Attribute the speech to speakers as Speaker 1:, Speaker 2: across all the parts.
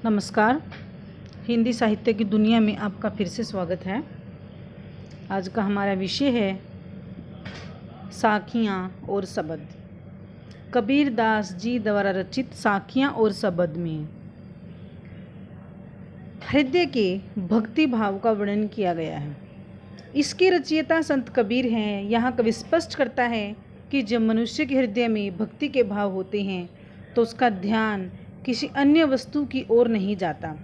Speaker 1: नमस्कार। हिंदी साहित्य की दुनिया में आपका फिर से स्वागत है। आज का हमारा विषय है साखियाँ और शब्द। कबीर दास जी द्वारा रचित साखियाँ और शब्द में हृदय के भक्ति भाव का वर्णन किया गया है। इसके रचयिता संत कबीर हैं। यहाँ कवि स्पष्ट करता है कि जब मनुष्य के हृदय में भक्ति के भाव होते हैं तो उसका ध्यान किसी अन्य वस्तु की ओर नहीं जाता।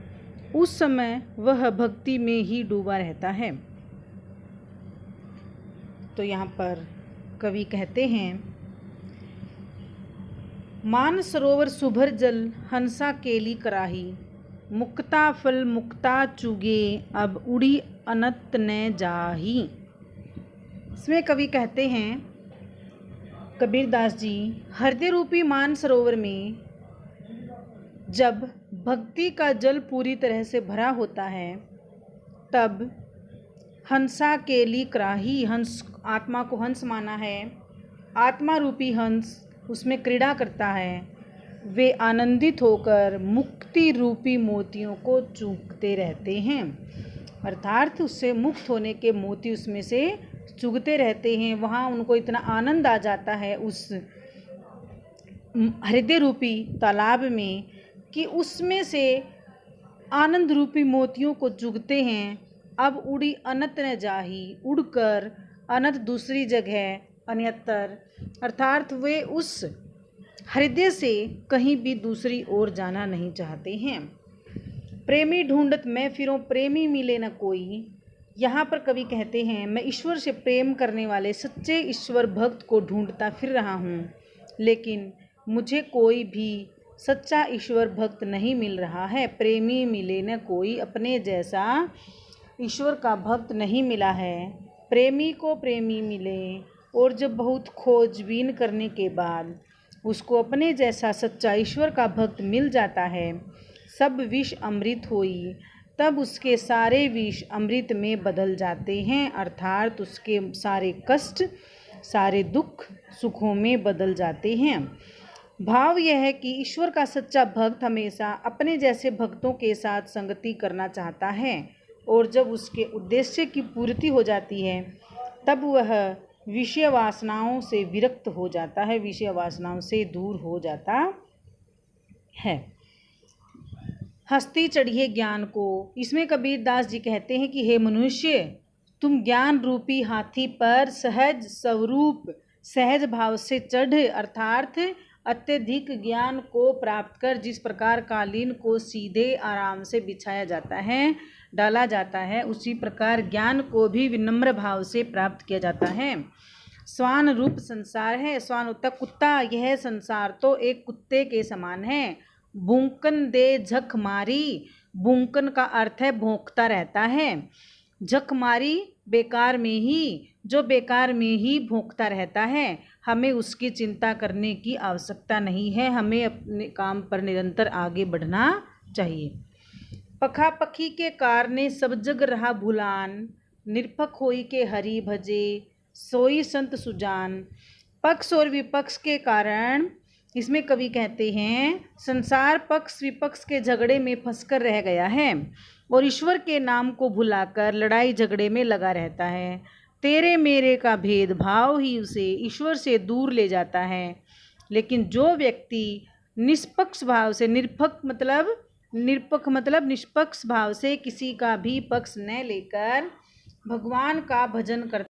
Speaker 1: उस समय वह भक्ति में ही डूबा रहता है। तो यहाँ पर कवि कहते हैं, मान सरोवर सुभर जल हंसा केली कराही, मुक्ता फल मुक्ता चुगे अब उड़ी अनंत न जाही। इसमें कवि कहते हैं, कबीर दास जी, हृदय रूपी मान सरोवर में जब भक्ति का जल पूरी तरह से भरा होता है तब हंसा केली कराही, हंस आत्मा को हंस माना है, आत्मा रूपी हंस उसमें क्रीड़ा करता है। वे आनंदित होकर मुक्ति रूपी मोतियों को चूगते रहते हैं, अर्थात उससे मुक्त होने के मोती उसमें से चुगते रहते हैं। वहाँ उनको इतना आनंद आ जाता है उस हृदय रूपी तालाब में कि उसमें से आनंद रूपी मोतियों को चुगते हैं। अब उड़ी अनंत न जाही, उड़कर अनंत दूसरी जगह अन्यतर, अर्थात वे उस हृदय से कहीं भी दूसरी ओर जाना नहीं चाहते हैं। प्रेमी ढूंढत मैं फिरों प्रेमी मिले न कोई। यहाँ पर कवि कहते हैं, मैं ईश्वर से प्रेम करने वाले सच्चे ईश्वर भक्त को ढूंढता फिर रहा हूँ, लेकिन मुझे कोई भी सच्चा ईश्वर भक्त नहीं मिल रहा है। प्रेमी मिले न कोई, अपने जैसा ईश्वर का भक्त नहीं मिला है। प्रेमी को प्रेमी मिले, और जब बहुत खोजबीन करने के बाद उसको अपने जैसा सच्चा ईश्वर का भक्त मिल जाता है, सब विष अमृत होई, तब उसके सारे विष अमृत में बदल जाते हैं, अर्थात उसके सारे कष्ट सारे दुख सुखों में बदल जाते हैं। भाव यह है कि ईश्वर का सच्चा भक्त हमेशा अपने जैसे भक्तों के साथ संगति करना चाहता है, और जब उसके उद्देश्य की पूर्ति हो जाती है तब वह विषय वासनाओं से विरक्त हो जाता है, विषय वासनाओं से दूर हो जाता है। हस्ती चढ़िए ज्ञान को। इसमें कबीर दास जी कहते हैं कि हे मनुष्य, तुम ज्ञान रूपी हाथी पर सहज स्वरूप सहज भाव से चढ़, अर्थात अत्यधिक ज्ञान को प्राप्त कर, जिस प्रकार कालीन को सीधे आराम से बिछाया जाता है, डाला जाता है, उसी प्रकार ज्ञान को भी विनम्र भाव से प्राप्त किया जाता है। स्वान रूप संसार है। स्वान होता कुत्ता, यह संसार तो एक कुत्ते के समान है। भूंकन दे झक मारी, भूंकन का अर्थ है भौंकता रहता है, झक मारी बेकार में ही, जो बेकार में ही भौंकता रहता है। हमें उसकी चिंता करने की आवश्यकता नहीं है, हमें अपने काम पर निरंतर आगे बढ़ना चाहिए। पखा पखी के कारणे सब जग रहा भुलान, निरपख होई के हरि भजे सोई संत सुजान। पक्ष और विपक्ष के कारण, इसमें कवि कहते हैं, संसार पक्ष विपक्ष के झगड़े में फंसकर रह गया है और ईश्वर के नाम को भुलाकर लड़ाई झगड़े में लगा रहता है। तेरे मेरे का भेदभाव ही उसे ईश्वर से दूर ले जाता है। लेकिन जो व्यक्ति निष्पक्ष भाव से, निरपख मतलब निष्पक्ष भाव से किसी का भी पक्ष न लेकर भगवान का भजन करता,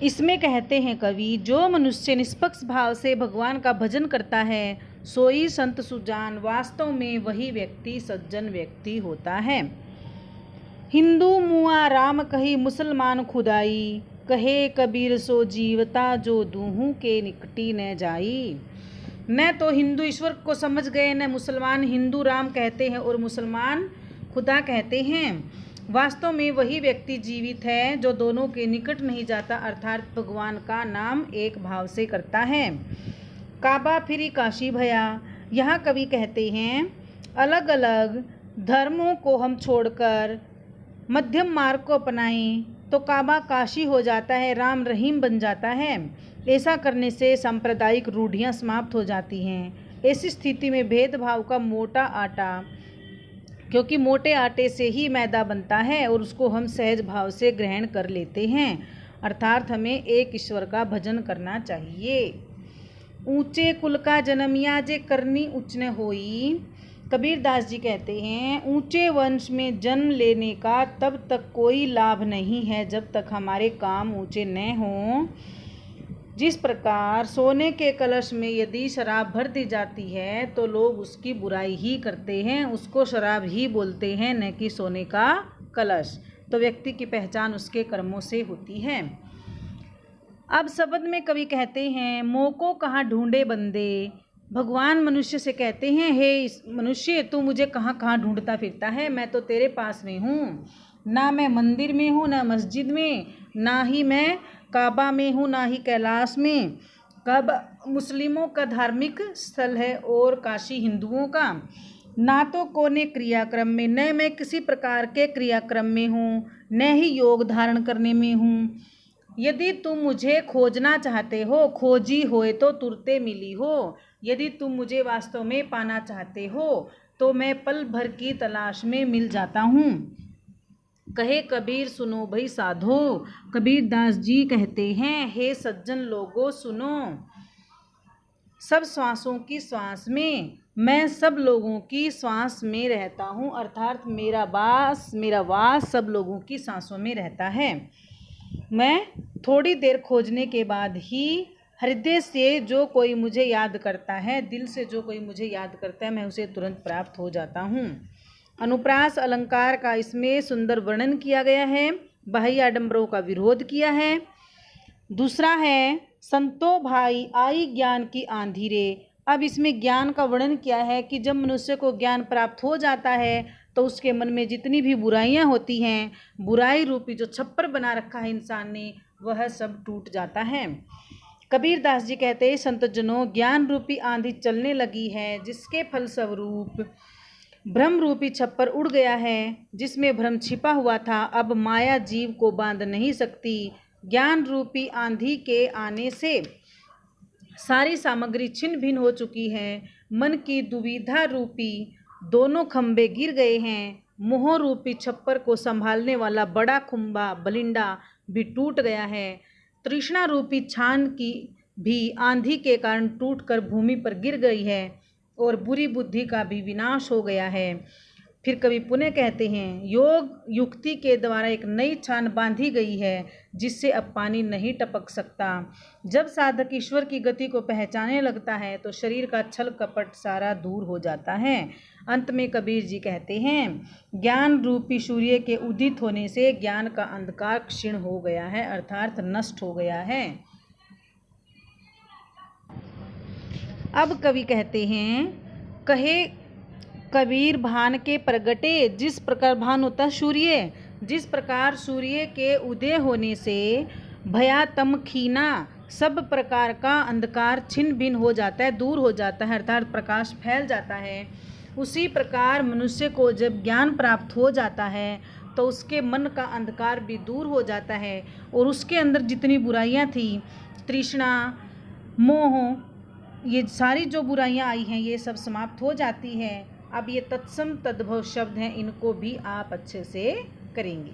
Speaker 1: इसमें कहते हैं कवि, जो मनुष्य निष्पक्ष भाव से भगवान का भजन करता है सोई संत सुजान, वास्तव में वही व्यक्ति सज्जन व्यक्ति होता है। हिंदू मुआ राम कही मुसलमान खुदाई, कहे कबीर सो जीवता जो दूहू के निकटी न जाई। न तो हिंदू ईश्वर को समझ गए, न मुसलमान हिंदू राम कहते हैं और मुसलमान खुदा कहते हैं। वास्तव में वही व्यक्ति जीवित है जो दोनों के निकट नहीं जाता, अर्थात भगवान का नाम एक भाव से करता है। काबा फिरी काशी भया। यहाँ कवि कहते हैं, अलग अलग धर्मों को हम छोड़कर मध्यम मार्ग को अपनाएं तो काबा काशी हो जाता है, राम रहीम बन जाता है। ऐसा करने से सांप्रदायिक रूढ़ियाँ समाप्त हो जाती हैं। ऐसी स्थिति में भेदभाव का मोटा आटा क्योंकि मोटे आटे से ही मैदा बनता है और उसको हम सहज भाव से ग्रहण कर लेते हैं। अर्थात हमें एक ईश्वर का भजन करना चाहिए। ऊंचे कुल का जन्मिया जे करनी उच्च न होई। कबीर दास जी कहते हैं ऊंचे वंश में जन्म लेने का तब तक कोई लाभ नहीं है जब तक हमारे काम ऊंचे न हों। जिस प्रकार सोने के कलश में यदि शराब भर दी जाती है तो लोग उसकी बुराई ही करते हैं, उसको शराब ही बोलते हैं, न कि सोने का कलश। तो व्यक्ति की पहचान उसके कर्मों से होती है। अब शब्द में कवि कहते हैं मोह को कहाँ ढूंढे बंदे। भगवान मनुष्य से कहते हैं हे मनुष्य, तू मुझे कहाँ कहाँ ढूंढता फिरता है, मैं तो तेरे पास में हूँ। ना मैं मंदिर में हूँ, ना मस्जिद में, ना ही मैं काबा में हूँ, ना ही कैलाश में। काबा मुस्लिमों का धार्मिक स्थल है और काशी हिंदुओं का। ना तो कोने क्रियाक्रम में, न मैं किसी प्रकार के क्रियाक्रम में हूँ, न ही योग धारण करने में हूँ। यदि तुम मुझे खोजना चाहते हो, खोजी होए तो तुरते मिली हो। यदि तुम मुझे वास्तव में पाना चाहते हो तो मैं पल भर की तलाश में मिल जाता हूँ। कहे कबीर सुनो भई साधो। कबीर दास जी कहते हैं हे सज्जन लोगों सुनो। सब श्वासों की श्वास में मैं सब लोगों की श्वास में रहता हूँ। अर्थात मेरा वास सब लोगों की सांसों में रहता है। मैं थोड़ी देर खोजने के बाद ही हृदय से जो कोई मुझे याद करता है, दिल से जो कोई मुझे याद करता है, मैं उसे तुरंत प्राप्त हो जाता हूँ। अनुप्रास अलंकार का इसमें सुंदर वर्णन किया गया है। बाह्य आडंबरों का विरोध किया है। दूसरा है संतो भाई आई ज्ञान की आंधी रे। अब इसमें ज्ञान का वर्णन किया है कि जब मनुष्य को ज्ञान प्राप्त हो जाता है तो उसके मन में जितनी भी बुराइयां होती हैं, बुराई रूपी जो छप्पर बना रखा है इंसान ने, वह सब टूट जाता है। कबीर दास जी कहते हैं संतजनों, ज्ञान रूपी आंधी चलने लगी है जिसके फलस्वरूप भ्रम रूपी छप्पर उड़ गया है। जिसमें भ्रम छिपा हुआ था अब माया जीव को बांध नहीं सकती। ज्ञान रूपी आंधी के आने से सारी सामग्री छिन्न भिन्न हो चुकी है। मन की दुविधा रूपी दोनों खंबे गिर गए हैं। मोह रूपी छप्पर को संभालने वाला बड़ा खुंबा बलिंडा भी टूट गया है। तृष्णा रूपी छान की भी आंधी के कारण टूटकर भूमि पर गिर गई है और बुरी बुद्धि का भी विनाश हो गया है। फिर कवि पुनः कहते हैं योग युक्ति के द्वारा एक नई छान बांधी गई है जिससे अब पानी नहीं टपक सकता। जब साधक ईश्वर की गति को पहचानने लगता है तो शरीर का छल कपट सारा दूर हो जाता है। अंत में कबीर जी कहते हैं ज्ञान रूपी सूर्य के उदित होने से ज्ञान का अंधकार क्षीण हो गया है, अर्थात नष्ट हो गया है। अब कवि कहते हैं कहे कबीर भान के प्रगटे। जिस प्रकार भान होता है सूर्य, जिस प्रकार सूर्य के उदय होने से भयातम खीना सब प्रकार का अंधकार छिन्न भिन्न हो जाता है, दूर हो जाता है, अर्थात प्रकाश फैल जाता है। उसी प्रकार मनुष्य को जब ज्ञान प्राप्त हो जाता है तो उसके मन का अंधकार भी दूर हो जाता है और उसके अंदर जितनी बुराइयां थी, तृष्णा, मोह, ये सारी जो बुराइयां आई हैं ये सब समाप्त हो जाती हैं। अब ये तत्सम तद्भव शब्द हैं, इनको भी आप अच्छे से करेंगे।